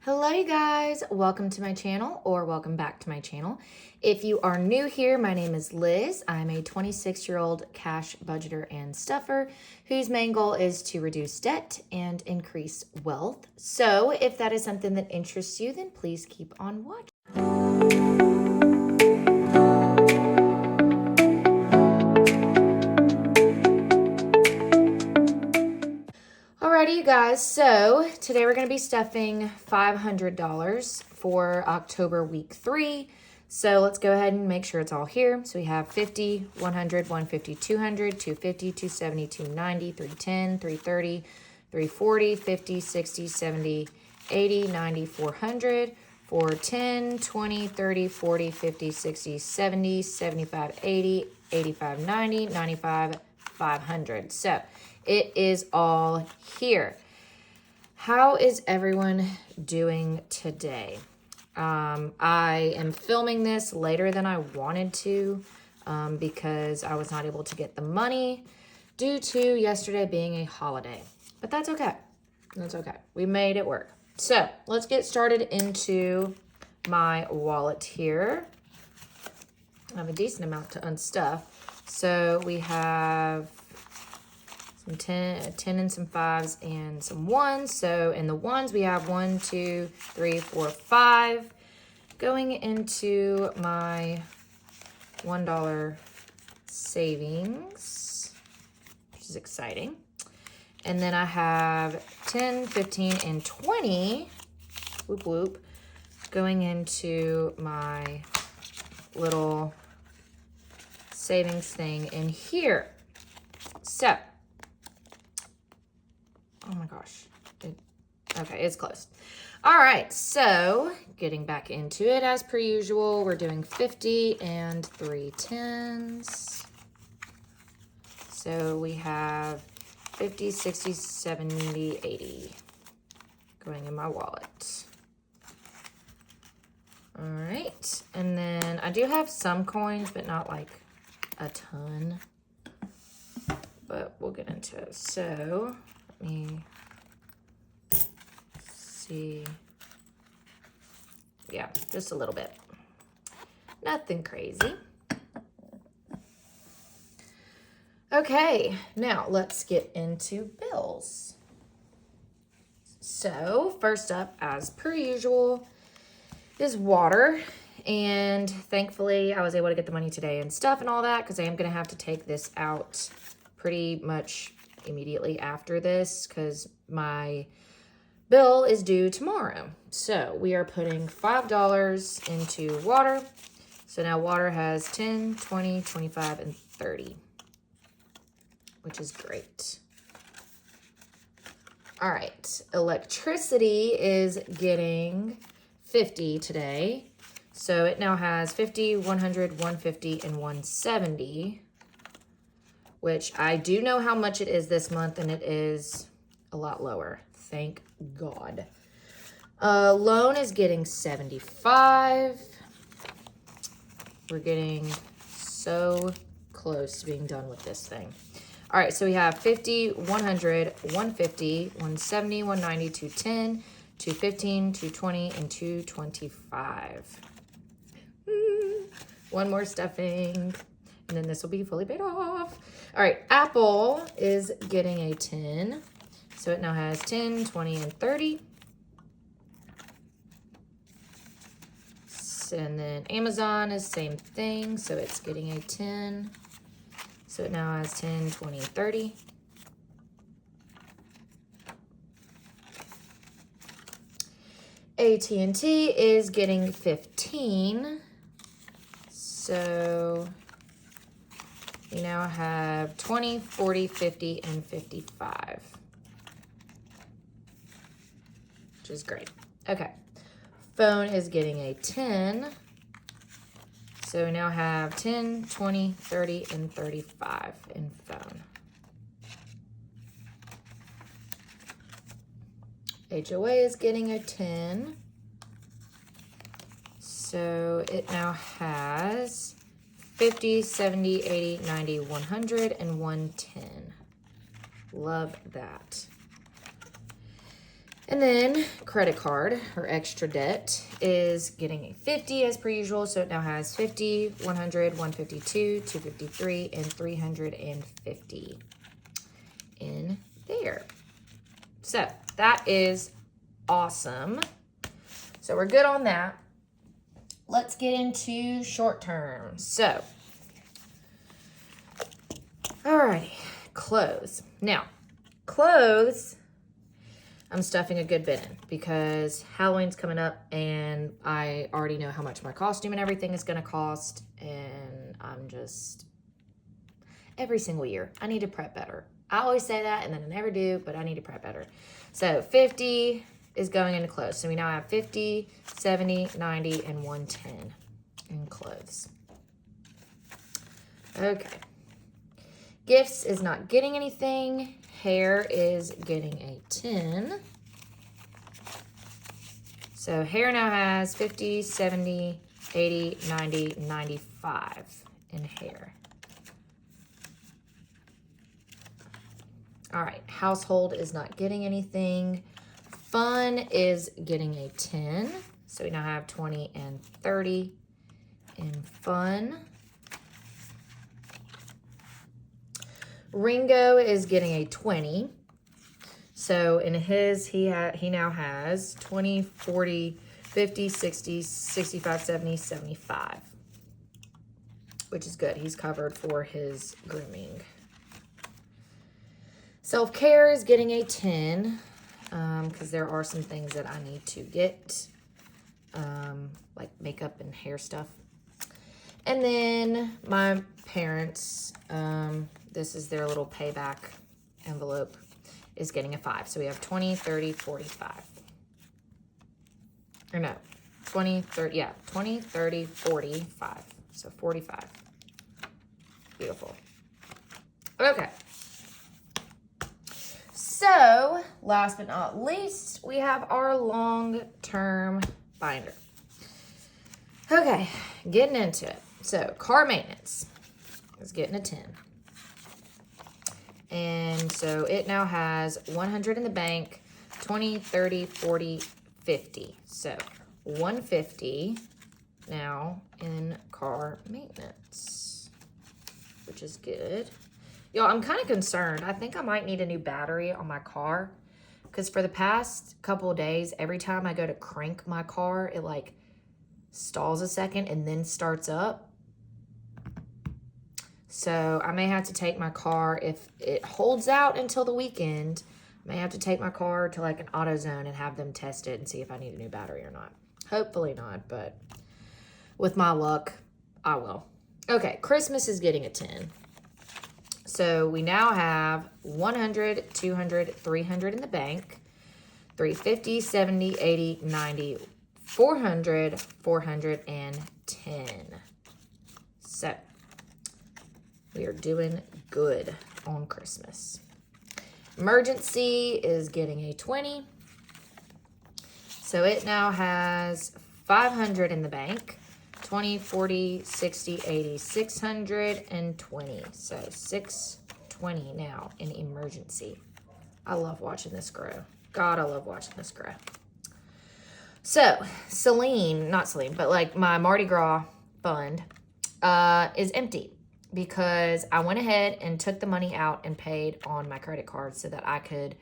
Hello you guys, welcome to my channel or welcome back to my channel. If you are new here, my name is Liz. I'm a 26-year-old cash budgeter and stuffer whose main goal is to reduce debt and increase wealth. So if that is something that interests you, then please keep on watching. Alrighty, you guys, so today we're going to be stuffing $500 for October week 3. So let's go ahead and make sure it's all here. So we have 50, 100, 150, 200, 250, 270, 290, 310, 330, 340, 50, 60, 70, 80, 90, 400, 410, 20, 30, 40, 50, 60, 70, 75, 80, 85, 90, 95, 500. So it is all here. How is everyone doing today? I am filming this later than I wanted to because I was not able to get the money due to yesterday being a holiday. But that's okay. That's okay. We made it work. So let's get started into my wallet here. I have a decent amount to unstuff. So we have some 10 and some 5s and some 1s. So in the 1s, we have 1, 2, 3, 4, 5 going into my $1 savings, which is exciting. And then I have 10, 15, and 20, whoop whoop, going into my little savings thing in here. So, oh my gosh. Okay, it's closed. All right, so getting back into it as per usual, we're doing 50 and 3 10s. So we have 50, 60, 70, 80 going in my wallet. All right, and then I do have some coins, but not like a ton. But we'll get into it. So let me see. Yeah, just a little bit. Nothing crazy. Okay, now let's get into bills. So first up, as per usual, is water. And thankfully, I was able to get the money today and stuff and all that because I am going to have to take this out pretty much immediately after this because my bill is due tomorrow. So we are putting $5 into water. So now water has 10, 20, 25, and 30, which is great. All right, electricity is getting 50 today. So it now has 50, 100, 150, and 170, which I do know how much it is this month, and it is a lot lower. Thank God. Loan is getting 75. We're getting so close to being done with this thing. All right, so we have 50, 100, 150, 170, 190, 210, 215, 220, and 225. One more stuffing, and then this will be fully paid off. All right, Apple is getting a 10. So it now has 10, 20, and 30. And then Amazon is same thing. So it's getting a 10. So it now has 10, 20, and 30. AT&T is getting 15. So we now have 20, 40, 50, and 55. Which is great. Okay. Phone is getting a 10. So we now have 10, 20, 30, and 35 in phone. HOA is getting a 10. So it now has 50, 70, 80, 90, 100, and 110. Love that. And then credit card, her extra debt, is getting a 50 as per usual. So it now has 50, 100, 152, 253, and 350 in there. So that is awesome. So we're good on that. Let's get into short term. So, alrighty, clothes. Now, clothes, I'm stuffing a good bit in because Halloween's coming up and I already know how much my costume and everything is going to cost. And I'm just, every single year, I need to prep better. I always say that and then I never do, but I need to prep better. So 50 is going into clothes. So we now have 50, 70, 90, and 110 in clothes. Okay. Gifts is not getting anything. Hair is getting a 10. So hair now has 50, 70, 80, 90, 95 in hair. All right, household is not getting anything. Fun is getting a 10. So we now have 20 and 30 in fun. Ringo is getting a 20. So in his, he now has 20, 40, 50, 60, 65, 70, 75. Which is good. He's covered for his grooming. Self-care is getting a 10. Because there are some things that I need to get. Like makeup and hair stuff. And then my parents, this is their little payback envelope, is getting a 5. So we have 20, 30, 45. Or no, 20, 30, yeah, 20, 30, 45. So 45. Beautiful. Okay. So, last but not least, we have our long-term binder. Okay, getting into it. So, car maintenance is getting a 10. And so it now has 100 in the bank, 20, 30, 40, 50. So 150 now in car maintenance, which is good. Y'all, I'm kind of concerned. I think I might need a new battery on my car because for the past couple of days, every time I go to crank my car, it like stalls a second and then starts up. So I may have to take my car, if it holds out until the weekend, I may have to take my car to like an AutoZone and have them test it and see if I need a new battery or not. Hopefully not, but with my luck, I will. Okay, Christmas is getting a 10. So we now have 100, 200, 300 in the bank, 350, 70, 80, 90, 400, 410. So we are doing good on Christmas. Emergency is getting a 20. So it now has 500 in the bank. 20, 40, 60, 80, 620. So 620 now in emergency. I love watching this grow. God, I love watching this grow. So not Celine, but like my Mardi Gras fund is empty because I went ahead and took the money out and paid on my credit card so that I could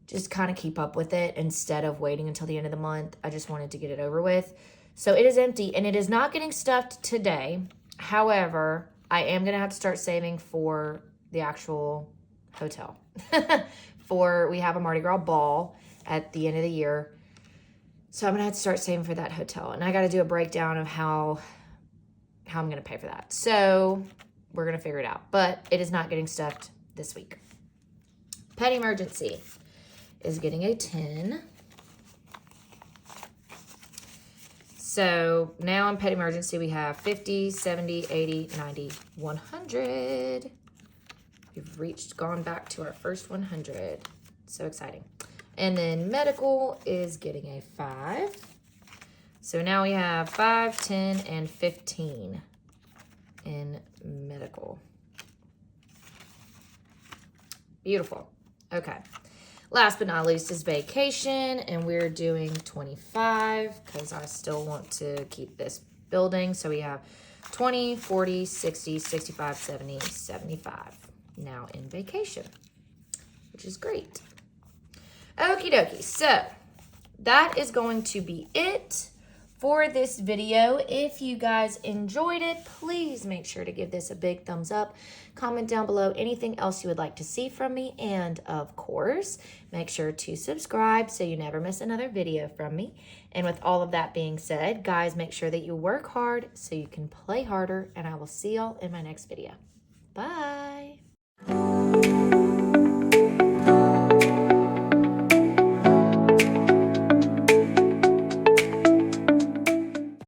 just kind of keep up with it instead of waiting until the end of the month. I just wanted to get it over with. So it is empty and it is not getting stuffed today. However, I am going to have to start saving for the actual hotel. We have a Mardi Gras ball at the end of the year. So I'm going to have to start saving for that hotel. And I got to do a breakdown of how I'm going to pay for that. So we're going to figure it out. But it is not getting stuffed this week. Pet emergency is getting a 10. So now in pet emergency, we have 50, 70, 80, 90, 100. We've gone back to our first 100. So exciting. And then medical is getting a 5. So now we have 5, 10, and 15 in medical. Beautiful. Okay. Last but not least is vacation, and we're doing 25 because I still want to keep this building. So we have 20, 40, 60, 65, 70, 75 now in vacation, which is great. Okie dokie, so that is going to be it for this video. If you guys enjoyed it, please make sure to give this a big thumbs up. Comment down below anything else you would like to see from me. And of course, make sure to subscribe so you never miss another video from me. And with all of that being said, guys, make sure that you work hard so you can play harder. And I will see y'all in my next video. Bye.